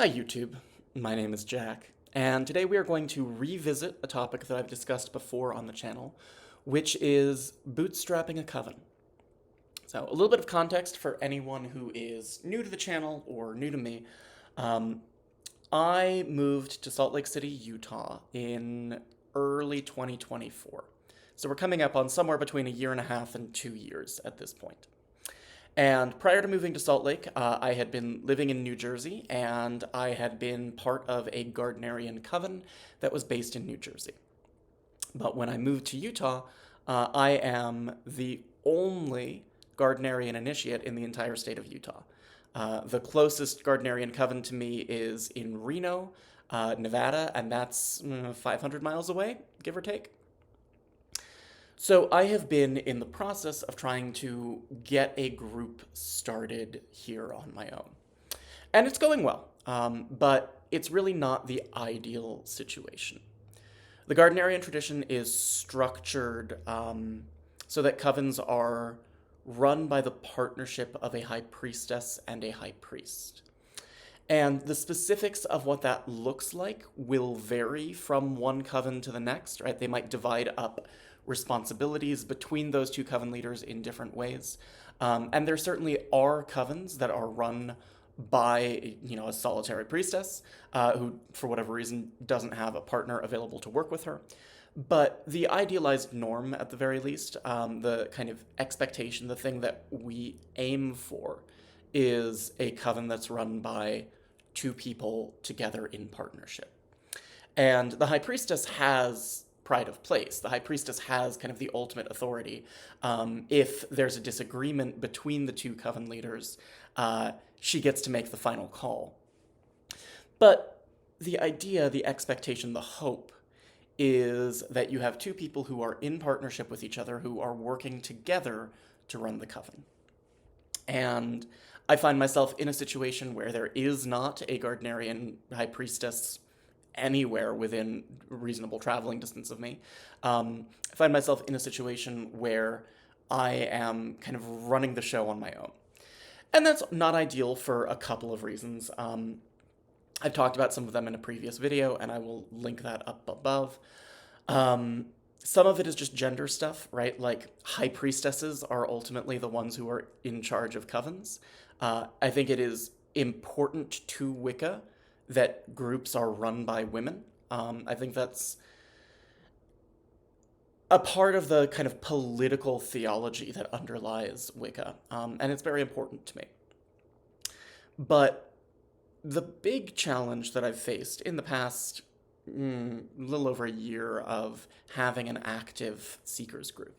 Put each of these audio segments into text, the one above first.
Hi YouTube, my name is Jack, and today we are going to revisit a topic that I've discussed before on the channel, which is bootstrapping a coven. So a little bit of context for anyone who is new to the channel or new to me. Um, I moved to Salt Lake City, Utah in early 2024. So we're coming up on somewhere between a year and a half and 2 years at this point. And prior to moving to Salt Lake, I had been living in New Jersey, and I had been part of a Gardnerian coven that was based in New Jersey. But when I moved to Utah, I am the only Gardnerian initiate in the entire state of Utah. The closest Gardnerian coven to me is in Reno, Nevada, and that's 500 miles away, give or take. So I have been in the process of trying to get a group started here on my own. And it's going well, but it's really not the ideal situation. The Gardnerian tradition is structured so that covens are run by the partnership of a high priestess and a high priest. And the specifics of what that looks like will vary from one coven to the next, right? They might divide up responsibilities between those two coven leaders in different ways. And there certainly are covens that are run by, a solitary priestess who, for whatever reason, doesn't have a partner available to work with her. But the idealized norm, at the very least, the kind of expectation, the thing that we aim for, is a coven that's run by two people together in partnership. And the High Priestess has pride of place. The High Priestess has kind of the ultimate authority. If there's a disagreement between the two coven leaders, she gets to make the final call. But the idea, the expectation, the hope is that you have two people who are in partnership with each other, who are working together to run the coven. And I find myself in a situation where there is not a Gardnerian High Priestess anywhere within reasonable traveling distance of me. I find myself in a situation where I am kind of running the show on my own. And that's not ideal for a couple of reasons. I've talked about some of them in a previous video, and I will link that up above. Some of it is just gender stuff, right? Like, high priestesses are ultimately the ones who are in charge of covens. I think it is important to Wicca that groups are run by women. I think that's a part of the kind of political theology that underlies Wicca, and it's very important to me. But the big challenge that I've faced in the past little over a year of having an active seekers group,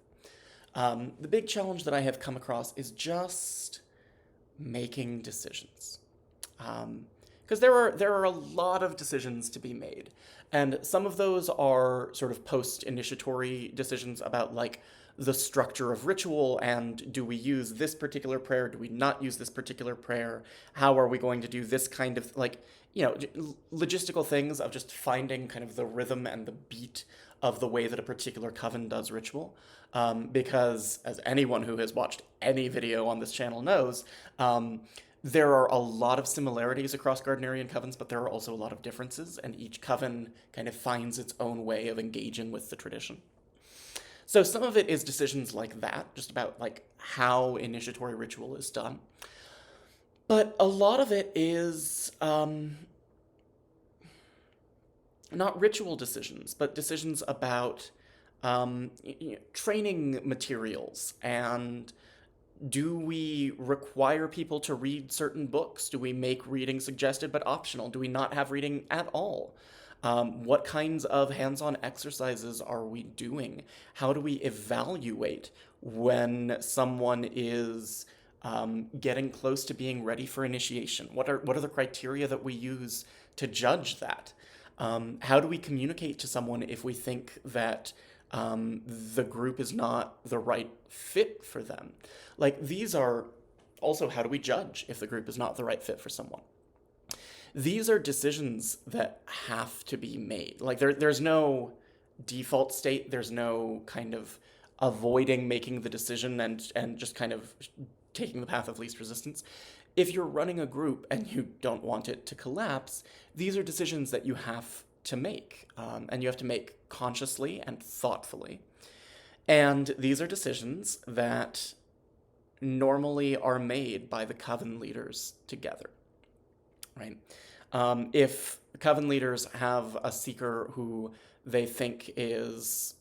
the big challenge that I have come across is just making decisions. Because there are a lot of decisions to be made. And some of those are sort of post-initiatory decisions about, like, the structure of ritual, and do we use this particular prayer, do we not use this particular prayer, how are we going to do this kind of, like, logistical things of just finding kind of the rhythm and the beat of the way that a particular coven does ritual. Because, as anyone who has watched any video on this channel knows, there are a lot of similarities across Gardnerian covens, but there are also a lot of differences, and each coven kind of finds its own way of engaging with the tradition. So some of it is decisions like that, just about, like, how initiatory ritual is done. But a lot of it is not ritual decisions, but decisions about training materials. And do we require people to read certain books? Do we make reading suggested but optional? Do we not have reading at all? What kinds of hands-on exercises are we doing? How do we evaluate when someone is getting close to being ready for initiation? What are the criteria that we use to judge that? How do we communicate to someone if we think that the group is not the right fit for them? Like, these are also, how do we judge if the group is not the right fit for someone? These are decisions that have to be made. Like, there's no default state. There's no kind of avoiding making the decision and just kind of taking the path of least resistance. If you're running a group and you don't want it to collapse, these are decisions that you have to make, and you have to make consciously and thoughtfully. And these are decisions that normally are made by the coven leaders together, right? If coven leaders have a seeker who they think is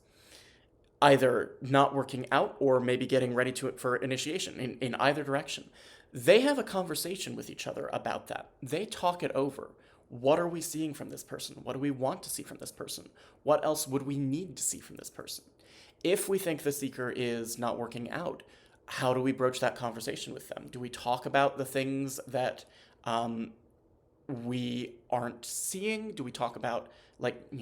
either not working out or maybe getting ready for initiation in either direction, they have a conversation with each other about that. They talk it over. What are we seeing from this person? What do we want to see from this person? What else would we need to see from this person? If we think the seeker is not working out, how do we broach that conversation with them? Do we talk about the things that we aren't seeing? Do we talk about, like,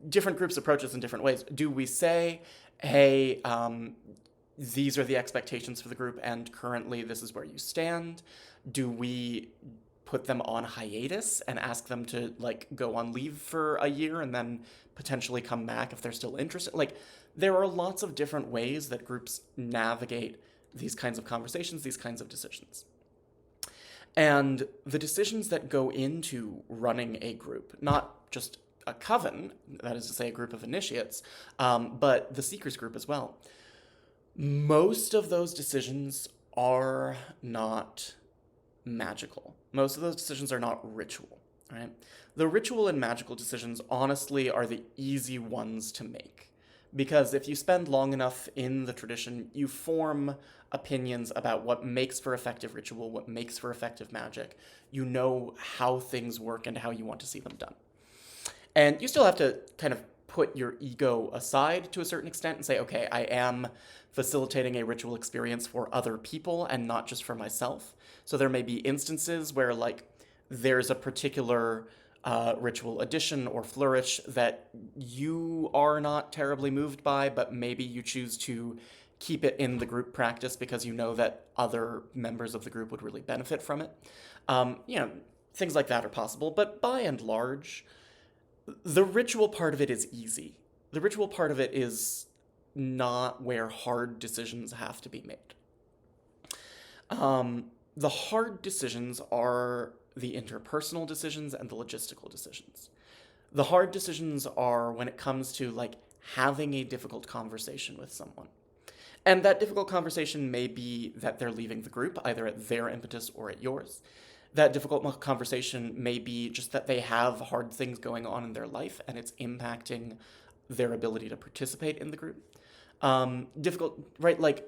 different groups approach this in different ways? Do we say, hey, these are the expectations for the group, and currently this is where you stand? Do we put them on hiatus and ask them to, like, go on leave for a year and then potentially come back if they're still interested? Like, there are lots of different ways that groups navigate these kinds of conversations, these kinds of decisions. And the decisions that go into running a group, not just a coven, that is to say a group of initiates, but the seekers group as well, most of those decisions are not magical. Most of those decisions are not ritual, right? The ritual and magical decisions, honestly, are the easy ones to make. Because if you spend long enough in the tradition, you form opinions about what makes for effective ritual, what makes for effective magic. You know how things work and how you want to see them done. And you still have to kind of put your ego aside to a certain extent and say, okay, I am facilitating a ritual experience for other people and not just for myself. So there may be instances where, like, there's a particular ritual addition or flourish that you are not terribly moved by, but maybe you choose to keep it in the group practice because you know that other members of the group would really benefit from it. Things like that are possible, but by and large, the ritual part of it is easy. The ritual part of it is not where hard decisions have to be made. The hard decisions are the interpersonal decisions and the logistical decisions. The hard decisions are when it comes to, like, having a difficult conversation with someone. And that difficult conversation may be that they're leaving the group, either at their impetus or at yours. That difficult conversation may be just that they have hard things going on in their life and it's impacting their ability to participate in the group. Difficult, right? Like,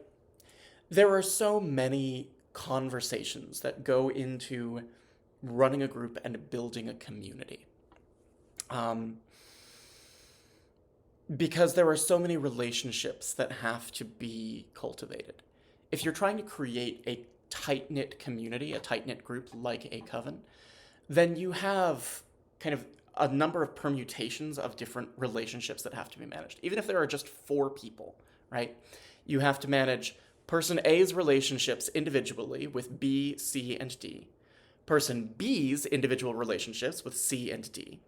there are so many conversations that go into running a group and building a community. Because there are so many relationships that have to be cultivated. If you're trying to create a tight-knit community, a tight-knit group like a coven, then you have kind of a number of permutations of different relationships that have to be managed. Even if there are just 4 people, right? You have to manage person A's relationships individually with B, C, and D. Person B's individual relationships with C and D.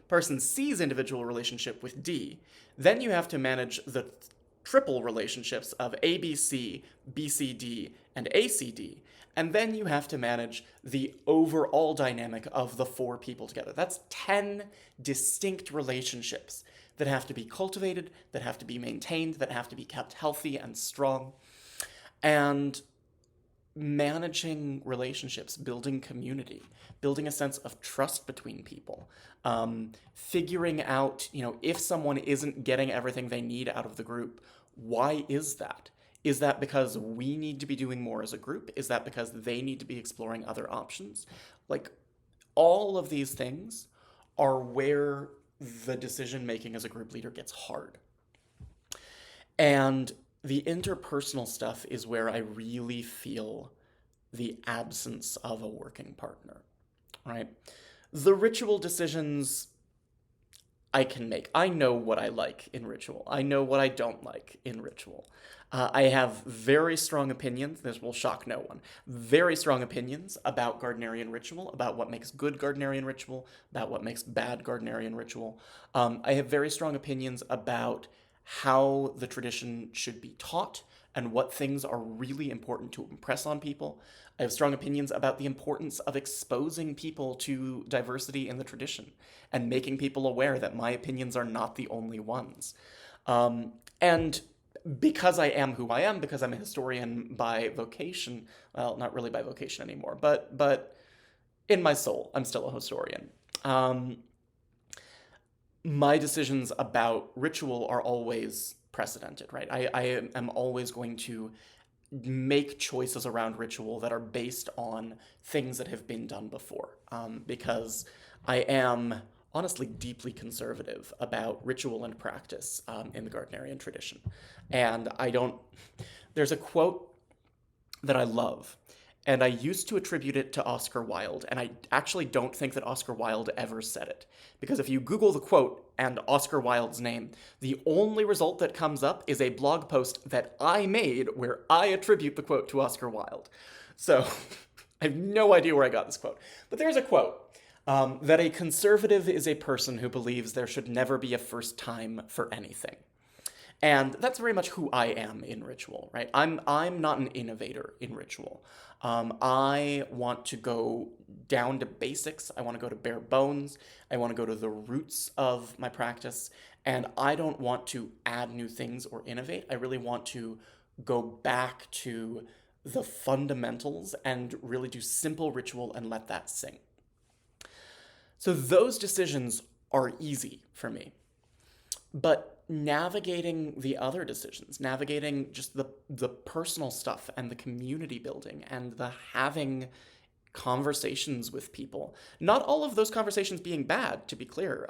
Person C's individual relationship with D. Then you have to manage the triple relationships of ABC, BCD, and ACD. And then you have to manage the overall dynamic of the 4 people together. That's 10 distinct relationships that have to be cultivated, that have to be maintained, that have to be kept healthy and strong. And managing relationships, building community, building a sense of trust between people, figuring out, if someone isn't getting everything they need out of the group, why is that? Is that because we need to be doing more as a group? Is that because they need to be exploring other options? Like, all of these things are where the decision making as a group leader gets hard. And the interpersonal stuff is where I really feel the absence of a working partner, right? The ritual decisions I can make. I know what I like in ritual. I know what I don't like in ritual. I have very strong opinions, this will shock no one, very strong opinions about Gardnerian ritual, about what makes good Gardnerian ritual, about what makes bad Gardnerian ritual. I have very strong opinions about how the tradition should be taught and what things are really important to impress on people. I have strong opinions about the importance of exposing people to diversity in the tradition and making people aware that my opinions are not the only ones. And because I am who I am, because I'm a historian by vocation, well, not really by vocation anymore, but in my soul, I'm still a historian. Um, my decisions about ritual are always precedented, right? I am always going to make choices around ritual that are based on things that have been done before, because I am honestly deeply conservative about ritual and practice in the Gardnerian tradition. And I don't, there's a quote that I love. And I used to attribute it to Oscar Wilde, and I actually don't think that Oscar Wilde ever said it. Because if you Google the quote and Oscar Wilde's name, the only result that comes up is a blog post that I made where I attribute the quote to Oscar Wilde. So I have no idea where I got this quote. But there's a quote that a conservative is a person who believes there should never be a first time for anything. And that's very much who I am in ritual, right? I'm not an innovator in ritual. I want to go down to basics. I want to go to bare bones. I want to go to the roots of my practice. And I don't want to add new things or innovate. I really want to go back to the fundamentals and really do simple ritual and let that sing. So those decisions are easy for me. But navigating the other decisions, navigating just the personal stuff and the community building and the having conversations with people. Not all of those conversations being bad, to be clear.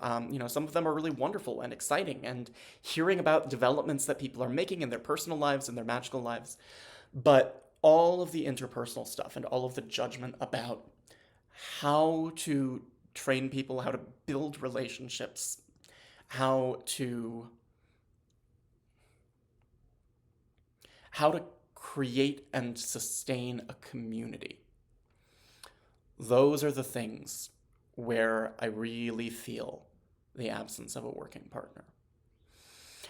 Some of them are really wonderful and exciting, and hearing about developments that people are making in their personal lives and their magical lives. But all of the interpersonal stuff and all of the judgment about how to train people, how to build relationships, how to create and sustain a community. Those are the things where I really feel the absence of a working partner.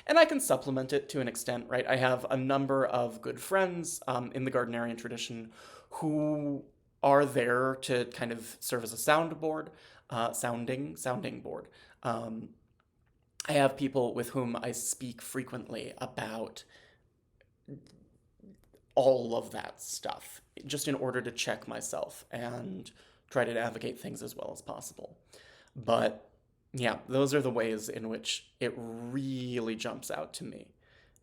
And I can supplement it to an extent, right? I have a number of good friends in the Gardnerian tradition who are there to kind of serve as a sounding board. I have people with whom I speak frequently about all of that stuff, just in order to check myself and try to navigate things as well as possible. But yeah, those are the ways in which it really jumps out to me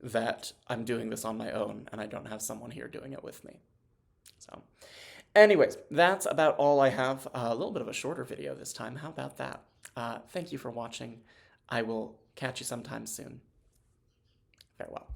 that I'm doing this on my own and I don't have someone here doing it with me. So anyways, that's about all I have. A little bit of a shorter video this time. How about that? Thank you for watching. I will catch you sometime soon. Farewell.